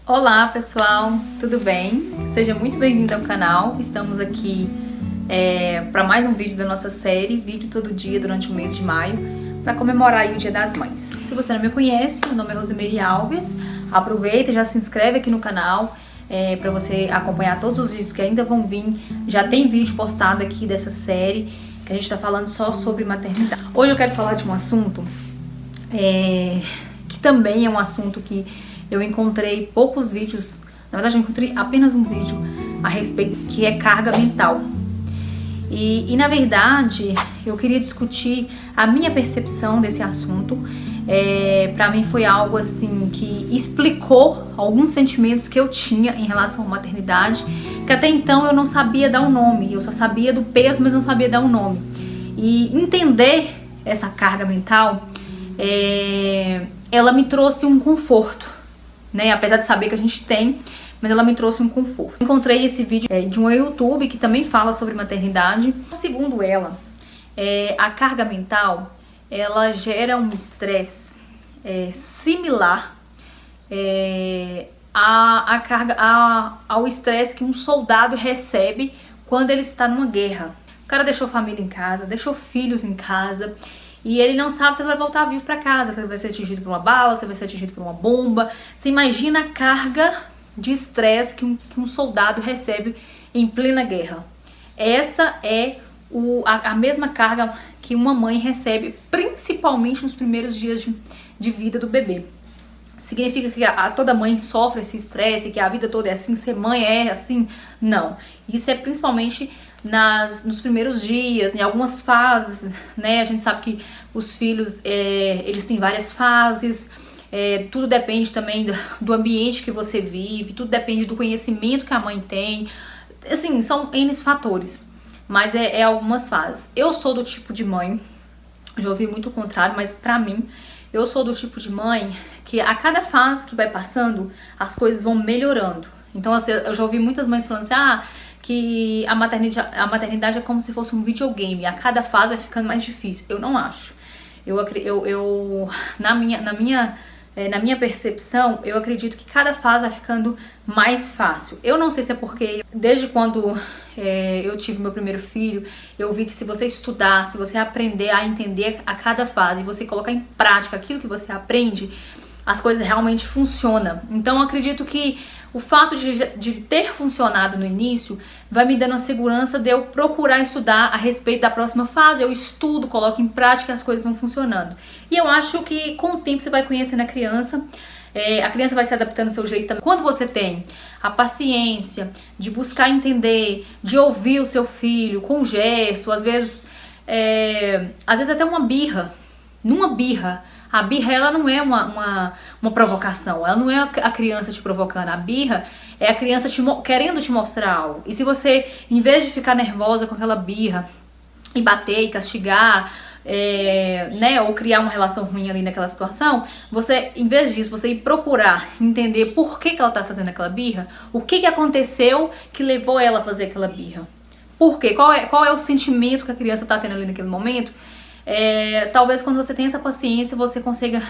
Olá pessoal, tudo bem? Seja muito bem-vindo ao canal. Estamos aqui para mais um vídeo da nossa série, vídeo todo dia durante o mês de maio, para comemorar aí o Dia das Mães. Se você não me conhece, meu nome é Rosemary Alves. Aproveita e já se inscreve aqui no canal para você acompanhar todos os vídeos que ainda vão vir. Já tem vídeo postado aqui dessa série que a gente está falando só sobre maternidade. Hoje eu quero falar de um assunto que também é um assunto que eu encontrei poucos vídeos, na verdade eu encontrei apenas um vídeo a respeito, que é carga mental. E na verdade eu queria discutir a minha percepção desse assunto. Pra mim foi algo assim que explicou alguns sentimentos que eu tinha em relação à maternidade, que até então eu não sabia dar um nome, eu só sabia do peso, mas não sabia dar um nome. E entender essa carga mental, ela me trouxe um conforto, né? Apesar de saber que a gente tem, mas ela me trouxe um conforto. Encontrei esse vídeo de um YouTube que também fala sobre maternidade. Segundo ela, a carga mental, ela gera um estresse similar ao estresse que um soldado recebe quando ele está numa guerra. O cara deixou família em casa, deixou filhos em casa, e ele não sabe se ele vai voltar vivo para casa, se ele vai ser atingido por uma bala, se ele vai ser atingido por uma bomba. Você imagina a carga de estresse que um soldado recebe em plena guerra. Essa é a mesma carga que uma mãe recebe, principalmente nos primeiros dias de vida do bebê. Significa que toda mãe sofre esse estresse, que a vida toda é assim, ser mãe é assim? Não. Isso é principalmente nos primeiros dias, em algumas fases, né? A gente sabe que os filhos, eles têm várias fases, tudo depende também do ambiente que você vive, tudo depende do conhecimento que a mãe tem, assim, são N fatores, mas é algumas fases. Eu sou do tipo de mãe, já ouvi muito o contrário, mas pra mim, eu sou do tipo de mãe que a cada fase que vai passando, as coisas vão melhorando. Então, assim, eu já ouvi muitas mães falando assim, que a maternidade é como se fosse um videogame, a cada fase vai ficando mais difícil. Eu não acho. Na minha percepção, eu acredito que cada fase vai ficando mais fácil. Eu não sei se é porque desde quando eu tive meu primeiro filho, eu vi que se você estudar, se você aprender a entender a cada fase, e você colocar em prática aquilo que você aprende, as coisas realmente funcionam. Então eu acredito que o fato de ter funcionado no início vai me dando a segurança de eu procurar estudar a respeito da próxima fase. Eu estudo, coloco em prática e as coisas vão funcionando. E eu acho que com o tempo você vai conhecendo a criança vai se adaptando ao seu jeito também. Quando você tem a paciência de buscar entender, de ouvir o seu filho com gesto, às vezes até uma birra. Numa birra, a birra ela não é uma provocação, ela não é a criança te provocando. A birra é a criança querendo te mostrar algo. E se você, em vez de ficar nervosa com aquela birra e bater e castigar, ou criar uma relação ruim ali naquela situação, você, em vez disso, você ir procurar entender por que ela tá fazendo aquela birra, o que aconteceu que levou ela a fazer aquela birra. Por quê? Qual é o sentimento que a criança tá tendo ali naquele momento? Talvez quando você tem essa paciência, você consiga,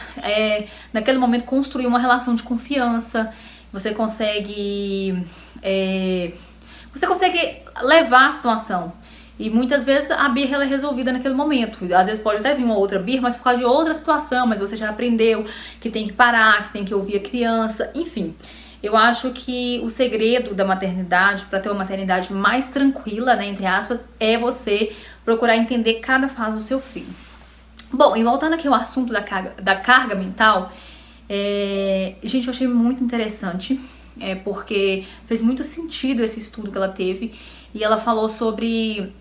naquele momento, construir uma relação de confiança, você consegue levar a situação. E muitas vezes a birra ela é resolvida naquele momento. Às vezes pode até vir uma outra birra, mas por causa de outra situação, mas você já aprendeu que tem que parar, que tem que ouvir a criança, enfim. Eu acho que o segredo da maternidade, para ter uma maternidade mais tranquila, né, entre aspas, é você procurar entender cada fase do seu filho. Bom, e voltando aqui ao assunto da carga mental, gente, eu achei muito interessante, porque fez muito sentido esse estudo que ela teve, e ela falou sobre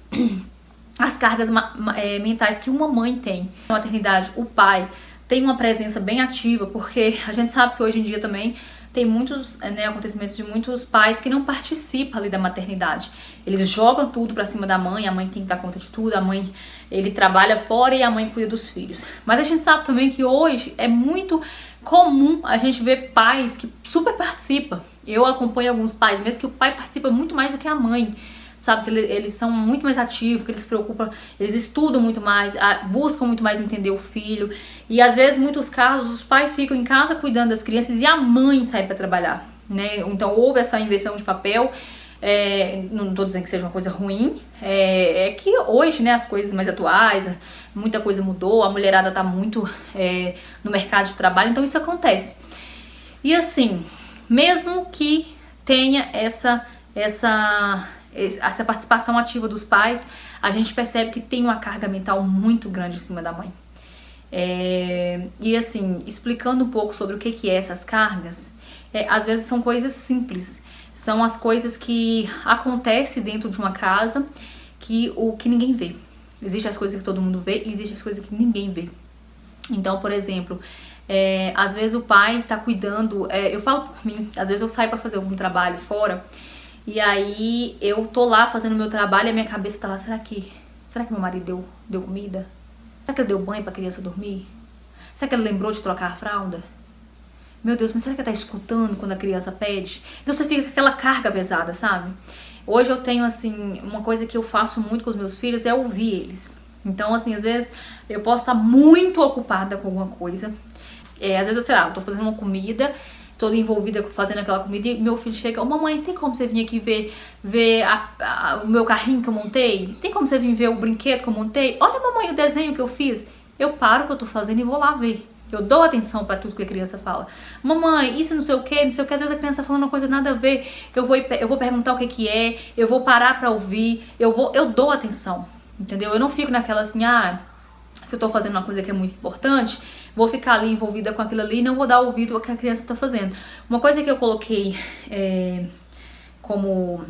as cargas mentais que uma mãe tem. Na maternidade, o pai tem uma presença bem ativa, porque a gente sabe que hoje em dia também tem muitos acontecimentos de muitos pais que não participam ali da maternidade. Eles jogam tudo pra cima da mãe, a mãe tem que dar conta de tudo, ele trabalha fora e a mãe cuida dos filhos. Mas a gente sabe também que hoje é muito comum a gente ver pais que super participam. Eu acompanho alguns pais mesmo que o pai participa muito mais do que a mãe. Sabe, que eles são muito mais ativos, que eles se preocupam, eles estudam muito mais, buscam muito mais entender o filho. E às vezes, em muitos casos, os pais ficam em casa cuidando das crianças e a mãe sai para trabalhar. né? Então houve essa inversão de papel. Não estou dizendo que seja uma coisa ruim, é que hoje, né, as coisas mais atuais, muita coisa mudou, a mulherada tá muito no mercado de trabalho, então isso acontece. E assim, mesmo que tenha essa participação ativa dos pais, a gente percebe que tem uma carga mental muito grande em cima da mãe. E assim, explicando um pouco sobre o que é essas cargas, às vezes são coisas simples. São as coisas que acontecem dentro de uma casa que ninguém vê. Existem as coisas que todo mundo vê e existem as coisas que ninguém vê. Então, por exemplo, às vezes o pai tá cuidando, eu falo por mim, às vezes eu saio pra fazer algum trabalho fora e aí eu tô lá fazendo meu trabalho e a minha cabeça tá lá, será que meu marido deu comida? Será que ele deu banho pra criança dormir? Será que ele lembrou de trocar a fralda? Meu Deus, mas será que ela tá escutando quando a criança pede? Então você fica com aquela carga pesada, sabe? Hoje eu tenho, assim, uma coisa que eu faço muito com os meus filhos é ouvir eles. Então, assim, às vezes eu posso estar muito ocupada com alguma coisa. Às vezes eu, sei lá, eu tô fazendo uma comida, tô envolvida fazendo aquela comida e meu filho chega, mamãe, tem como você vir aqui ver o meu carrinho que eu montei? Tem como você vir ver o brinquedo que eu montei? Olha, mamãe, o desenho que eu fiz. Eu paro o que eu tô fazendo e vou lá ver. Eu dou atenção pra tudo que a criança fala. Mamãe, isso não sei o que, às vezes a criança tá falando uma coisa nada a ver. Eu vou perguntar o que é, eu vou parar pra ouvir, eu dou atenção, entendeu? Eu não fico naquela assim, se eu tô fazendo uma coisa que é muito importante, vou ficar ali envolvida com aquilo ali e não vou dar ouvido ao que a criança tá fazendo. Uma coisa que eu coloquei como...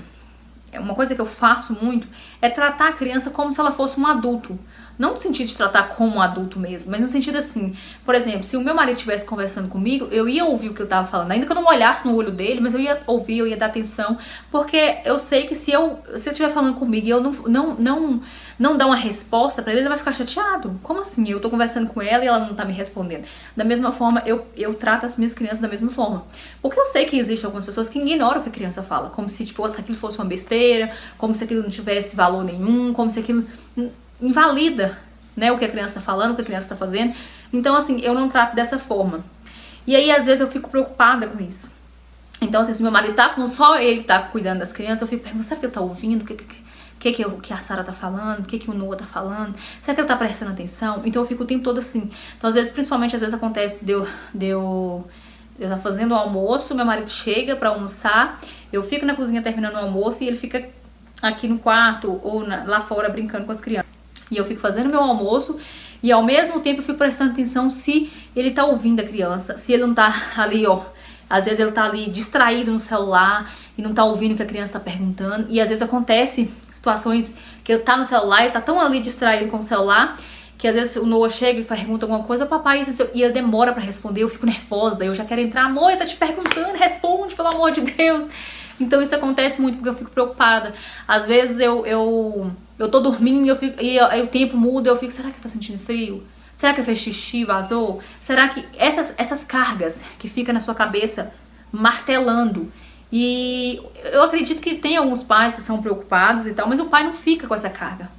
Uma coisa que eu faço muito é tratar a criança como se ela fosse um adulto. Não no sentido de tratar como um adulto mesmo, mas no sentido assim, por exemplo, se o meu marido estivesse conversando comigo, eu ia ouvir o que eu tava falando, ainda que eu não olhasse no olho dele, mas eu ia ouvir, eu ia dar atenção, porque eu sei que se ele estiver falando comigo e eu não dar uma resposta pra ele, ele vai ficar chateado. Como assim? Eu tô conversando com ela e ela não tá me respondendo. Da mesma forma, eu trato as minhas crianças da mesma forma. Porque eu sei que existem algumas pessoas que ignoram o que a criança fala, como se aquilo fosse uma besteira, como se aquilo não tivesse valor nenhum, como se aquilo invalida, né, o que a criança tá falando, o que a criança tá fazendo. Então, assim, eu não trato dessa forma. E aí, às vezes, eu fico preocupada com isso. Então, assim, se meu marido tá com só ele tá cuidando das crianças, eu fico pensando, será que ele tá ouvindo? O que a Sara tá falando? O que o Noah tá falando? Será que ele tá prestando atenção? Então eu fico o tempo todo assim. Então, às vezes, principalmente, às vezes acontece de eu tá fazendo o almoço, meu marido chega pra almoçar, eu fico na cozinha terminando o almoço e ele fica aqui no quarto ou lá fora brincando com as crianças. E eu fico fazendo meu almoço e ao mesmo tempo eu fico prestando atenção se ele tá ouvindo a criança, se ele não tá ali, ó. Às vezes ele tá ali distraído no celular e não tá ouvindo o que a criança tá perguntando. E às vezes acontece situações que ele tá no celular e tá tão ali distraído com o celular que às vezes o Noah chega e pergunta alguma coisa, papai, isso, e ele demora pra responder, eu fico nervosa, eu já quero entrar, amor, ele tá te perguntando, responde, pelo amor de Deus. Então isso acontece muito porque eu fico preocupada. Às vezes eu tô dormindo e o tempo muda, eu fico, será que tá sentindo frio? Será que fez xixi, vazou? Será que essas cargas que ficam na sua cabeça martelando? E eu acredito que tem alguns pais que são preocupados e tal, mas o pai não fica com essa carga,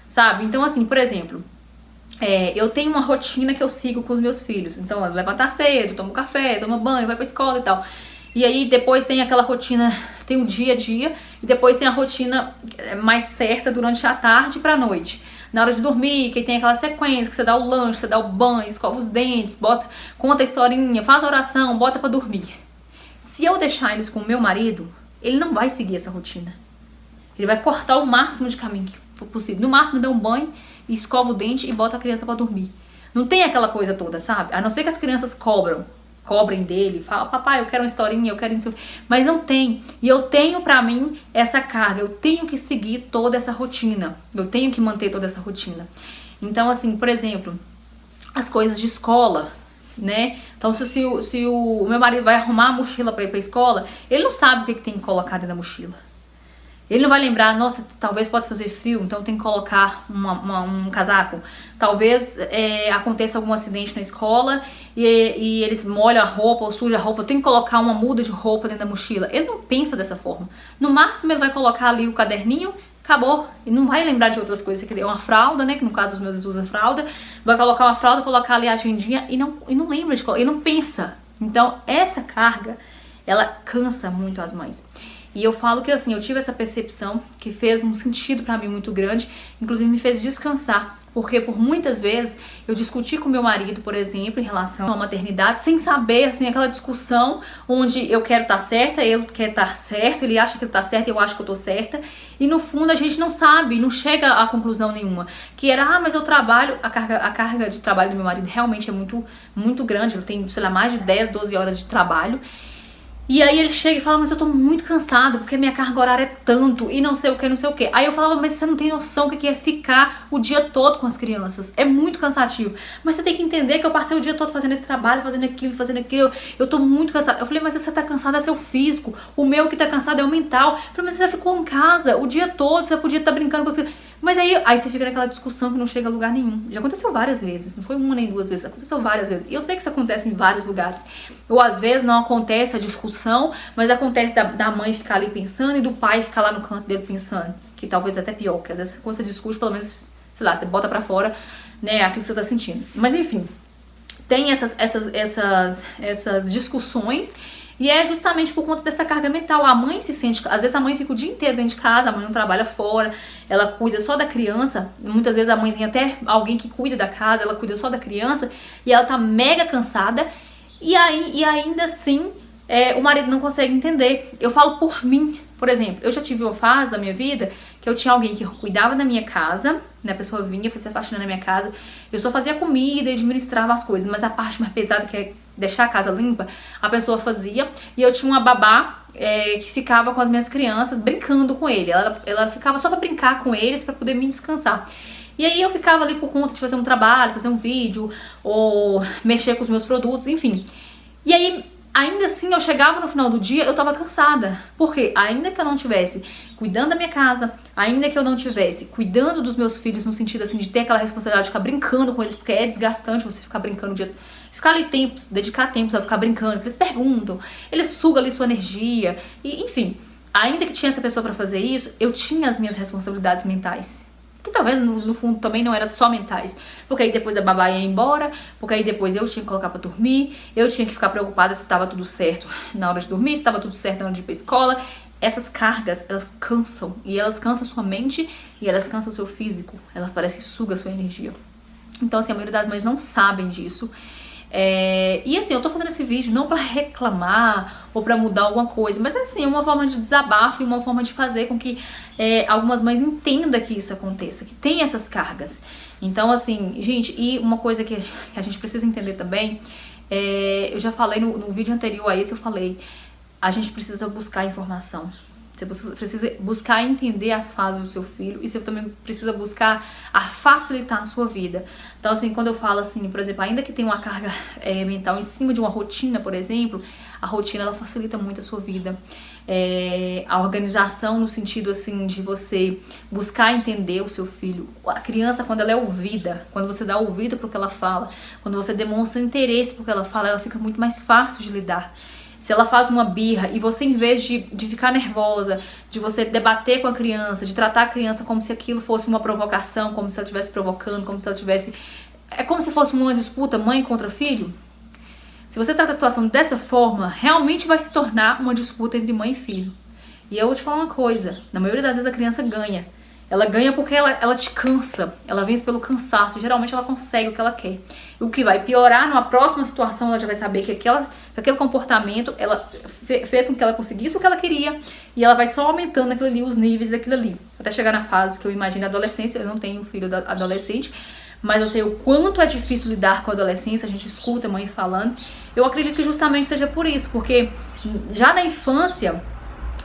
sabe? Então assim, por exemplo, eu tenho uma rotina que eu sigo com os meus filhos. Então eu levantar cedo, tomo café, tomo banho, vai pra escola e tal. E aí depois tem aquela rotina, tem o dia a dia, e depois tem a rotina mais certa durante a tarde pra noite. Na hora de dormir, que tem aquela sequência, que você dá o lanche, você dá o banho, escova os dentes, conta a historinha, faz a oração, bota pra dormir. Se eu deixar eles com o meu marido, ele não vai seguir essa rotina. Ele vai cortar o máximo de caminho que for possível. No máximo dá um banho, escova o dente e bota a criança pra dormir. Não tem aquela coisa toda, sabe? A não ser que as crianças cobrem dele, fala, papai, eu quero uma historinha, eu quero isso, mas não tem. E eu tenho pra mim essa carga, eu tenho que seguir toda essa rotina, eu tenho que manter toda essa rotina. Então, assim, por exemplo, as coisas de escola, né? Então, se o meu marido vai arrumar a mochila pra ir pra escola, ele não sabe o que tem que colocar dentro da mochila. Ele não vai lembrar, nossa, talvez pode fazer frio, então tem que colocar um casaco. Talvez aconteça algum acidente na escola e eles molham a roupa ou sujam a roupa, eu tenho que colocar uma muda de roupa dentro da mochila. Ele não pensa dessa forma. No máximo ele vai colocar ali o caderninho, acabou. E não vai lembrar de outras coisas. Você quer uma fralda, né, que no caso os meus usam fralda, vai colocar uma fralda, colocar ali a agendinha e não lembra de colocar, e não pensa. Então essa carga ela cansa muito as mães. E eu falo que assim, eu tive essa percepção que fez um sentido pra mim muito grande, inclusive me fez descansar, porque por muitas vezes eu discuti com meu marido, por exemplo, em relação à maternidade, sem saber, assim, aquela discussão onde eu quero estar certa, ele quer estar certo, ele acha que ele tá certo, eu acho que eu tô certa, e no fundo a gente não sabe, não chega a conclusão nenhuma, que era, mas eu trabalho, a carga de trabalho do meu marido realmente é muito grande, ele tem, sei lá, mais de 10, 12 horas de trabalho. E aí ele chega e fala, mas eu tô muito cansado, porque minha carga horária é tanto, e não sei o que, não sei o que. Aí eu falava, mas você não tem noção do que é ficar o dia todo com as crianças. É muito cansativo. Mas você tem que entender que eu passei o dia todo fazendo esse trabalho, fazendo aquilo. Eu tô muito cansada. Eu falei, mas você tá cansado é seu físico. O meu que tá cansado é o mental. Eu falei, mas você ficou em casa o dia todo, você podia estar brincando com as crianças. Mas aí você fica naquela discussão que não chega a lugar nenhum. Já aconteceu várias vezes, não foi uma nem duas vezes, aconteceu várias vezes. E eu sei que isso acontece em vários lugares. Ou às vezes não acontece a discussão, mas acontece da mãe ficar ali pensando e do pai ficar lá no canto dele pensando. Que talvez até pior, porque às vezes quando você discute, pelo menos, sei lá, você bota pra fora, né, aquilo que você tá sentindo. Mas enfim, tem essas discussões. E é justamente por conta dessa carga mental. A mãe se sente, às vezes a mãe fica o dia inteiro dentro de casa, a mãe não trabalha fora, ela cuida só da criança. Muitas vezes a mãe tem até alguém que cuida da casa, ela cuida só da criança e ela tá mega cansada. E ainda assim, o marido não consegue entender. Eu falo por mim, por exemplo, eu já tive uma fase da minha vida que eu tinha alguém que cuidava da minha casa, né? A pessoa vinha, fazia faxina na minha casa, eu só fazia comida e administrava as coisas, mas a parte mais pesada, que é deixar a casa limpa, a pessoa fazia. E eu tinha uma babá que ficava com as minhas crianças, brincando com ele. Ela ficava só pra brincar com eles, pra poder me descansar. E aí eu ficava ali por conta de fazer um trabalho, fazer um vídeo, ou mexer com os meus produtos, enfim. E aí, ainda assim, eu chegava no final do dia, eu tava cansada. Porque ainda que eu não estivesse cuidando da minha casa, ainda que eu não estivesse cuidando dos meus filhos, no sentido assim, de ter aquela responsabilidade de ficar brincando com eles, porque é desgastante você ficar brincando o dia, ficar ali tempos, dedicar tempos a ficar brincando, porque eles perguntam, eles sugam ali sua energia, e enfim, ainda que tinha essa pessoa pra fazer isso, eu tinha as minhas responsabilidades mentais. Que talvez no fundo também não eram só mentais. Porque aí depois a babá ia embora, porque aí depois eu tinha que colocar pra dormir, eu tinha que ficar preocupada se estava tudo certo na hora de dormir, se estava tudo certo na hora de ir pra escola. Essas cargas, elas cansam. E elas cansam a sua mente e elas cansam o seu físico. Elas parecem que sugam a sua energia. Então assim, a maioria das mães não sabem disso. E assim, eu tô fazendo esse vídeo não pra reclamar ou pra mudar alguma coisa, mas assim, é uma forma de desabafo e uma forma de fazer com que algumas mães entendam que isso aconteça, que tem essas cargas. Então assim, gente, e uma coisa que a gente precisa entender também, eu já falei no vídeo anterior a esse, eu falei, a gente precisa buscar informação. Você precisa buscar entender as fases do seu filho e você também precisa buscar facilitar a sua vida. Então assim, quando eu falo assim, por exemplo, ainda que tenha uma carga mental em cima de uma rotina, por exemplo, a rotina ela facilita muito a sua vida. A organização no sentido assim de você buscar entender o seu filho. A criança, quando ela é ouvida, quando você dá ouvido para o que ela fala, quando você demonstra interesse por que ela fala, ela fica muito mais fácil de lidar. Se ela faz uma birra e você, em vez de ficar nervosa, de você debater com a criança, de tratar a criança como se aquilo fosse uma provocação, como se ela estivesse provocando, como se ela tivesse... É como se fosse uma disputa mãe contra filho. Se você trata a situação dessa forma, realmente vai se tornar uma disputa entre mãe e filho. E eu vou te falar uma coisa, na maioria das vezes a criança ganha. Ela ganha porque ela te cansa, ela vence pelo cansaço, geralmente ela consegue o que ela quer. O que vai piorar, numa próxima situação, ela já vai saber que aquele comportamento ela fez com que ela conseguisse o que ela queria e ela vai só aumentando aquilo ali, os níveis daquilo ali. Até chegar na fase que eu imagino a adolescência, eu não tenho filho adolescente, mas eu sei o quanto é difícil lidar com a adolescência, a gente escuta mães falando. Eu acredito que justamente seja por isso, porque já na infância...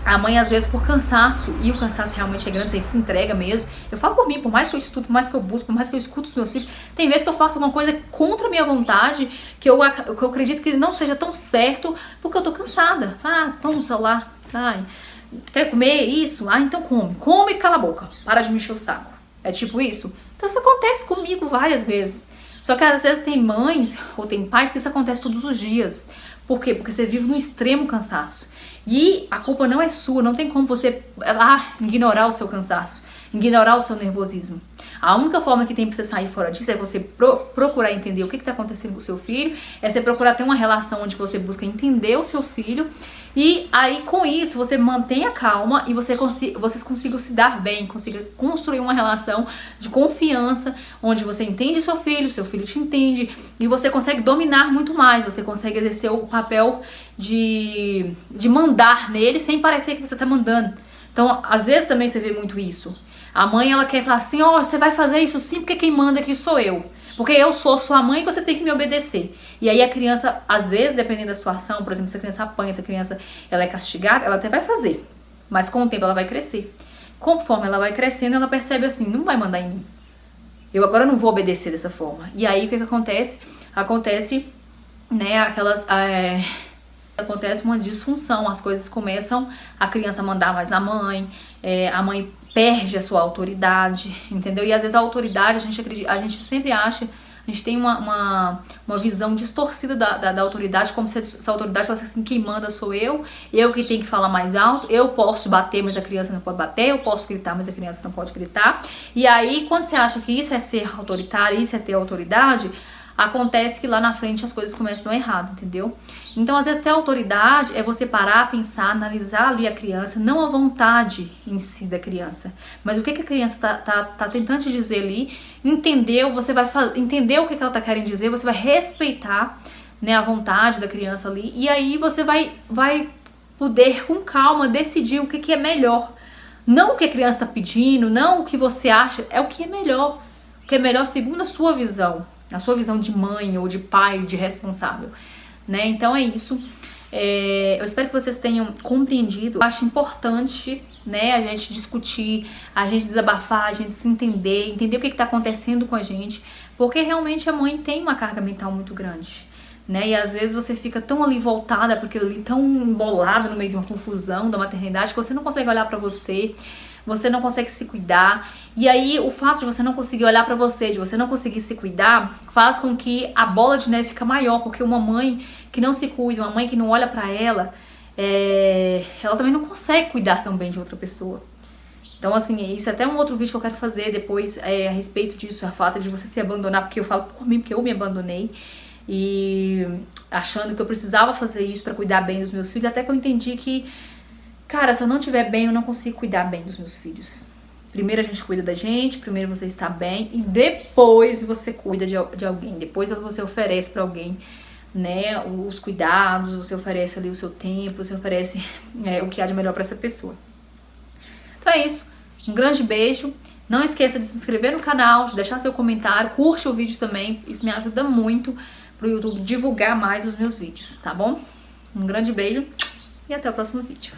A mãe, às vezes, por cansaço, e o cansaço realmente é grande, a gente se entrega mesmo. Eu falo por mim, por mais que eu estudo, por mais que eu busco, por mais que eu escuto os meus filhos, tem vezes que eu faço alguma coisa contra a minha vontade, que eu acredito que não seja tão certo, porque eu tô cansada. Toma o celular, quer comer isso? Então come. Come e cala a boca, para de me encher o saco. É tipo isso? Então isso acontece comigo várias vezes. Só que às vezes tem mães, ou tem pais, que isso acontece todos os dias. Por quê? Porque você vive num extremo cansaço. E a culpa não é sua, não tem como você ignorar o seu cansaço, ignorar o seu nervosismo. A única forma que tem pra você sair fora disso é você procurar entender o que tá acontecendo com o seu filho, é você procurar ter uma relação onde você busca entender o seu filho E aí com isso você mantém a calma e vocês consigam se dar bem, consigam construir uma relação de confiança, onde você entende seu filho te entende, e você consegue dominar muito mais, você consegue exercer o papel de mandar nele sem parecer que você tá mandando. Então, às vezes também você vê muito isso. A mãe, ela quer falar assim, ó, você vai fazer isso sim, porque quem manda aqui sou eu. Porque eu sou sua mãe e você tem que me obedecer. E aí a criança, às vezes, dependendo da situação, por exemplo, se a criança apanha, se a criança ela é castigada, ela até vai fazer. Mas com o tempo ela vai crescer. Conforme ela vai crescendo, ela percebe assim, não vai mandar em mim. Eu agora não vou obedecer dessa forma. E aí o que acontece? Acontece, né, acontece uma disfunção, as coisas começam a criança mandar mais na mãe, a mãe perde a sua autoridade, entendeu? E às vezes a autoridade, a gente sempre acha, a gente tem uma visão distorcida da autoridade, como se essa autoridade fosse assim, quem manda sou eu que tenho que falar mais alto, eu posso bater, mas a criança não pode bater, eu posso gritar, mas a criança não pode gritar. E aí, quando você acha que isso é ser autoritário, isso é ter autoridade, acontece que lá na frente as coisas começam a dar errado, entendeu? Então, às vezes, ter autoridade é você parar, pensar, analisar ali a criança, não a vontade em si da criança, mas o que a criança tá tentando te dizer ali, entender o que ela tá querendo dizer, você vai respeitar, né, a vontade da criança ali, e aí você vai poder, com calma, decidir o que é melhor. Não o que a criança tá pedindo, não o que você acha, é o que é melhor. O que é melhor segundo a sua visão. A sua visão de mãe ou de pai, de responsável, né? Então é isso. Eu espero que vocês tenham compreendido. Eu acho importante, né, a gente discutir, a gente desabafar, a gente se entender o que está acontecendo com a gente, porque realmente a mãe tem uma carga mental muito grande, né? E às vezes você fica tão ali voltada, porque ali tão embolada no meio de uma confusão da maternidade, que você não consegue olhar pra você não consegue se cuidar. E aí o fato de você não conseguir olhar pra você, de você não conseguir se cuidar, faz com que a bola de neve fica maior, porque uma mãe que não se cuida, uma mãe que não olha pra ela, ela também não consegue cuidar tão bem de outra pessoa. Então, assim, isso é até um outro vídeo que eu quero fazer depois a respeito disso, a falta de você se abandonar, porque eu falo por mim, porque eu me abandonei e achando que eu precisava fazer isso pra cuidar bem dos meus filhos, até que eu entendi que, cara, se eu não estiver bem, eu não consigo cuidar bem dos meus filhos. Primeiro a gente cuida da gente, primeiro você está bem e depois você cuida de alguém. Depois você oferece pra alguém, né, os cuidados, você oferece ali o seu tempo, você oferece o que há de melhor pra essa pessoa. Então é isso. Um grande beijo. Não esqueça de se inscrever no canal, de deixar seu comentário, curte o vídeo também. Isso me ajuda muito pro YouTube divulgar mais os meus vídeos, tá bom? Um grande beijo e até o próximo vídeo.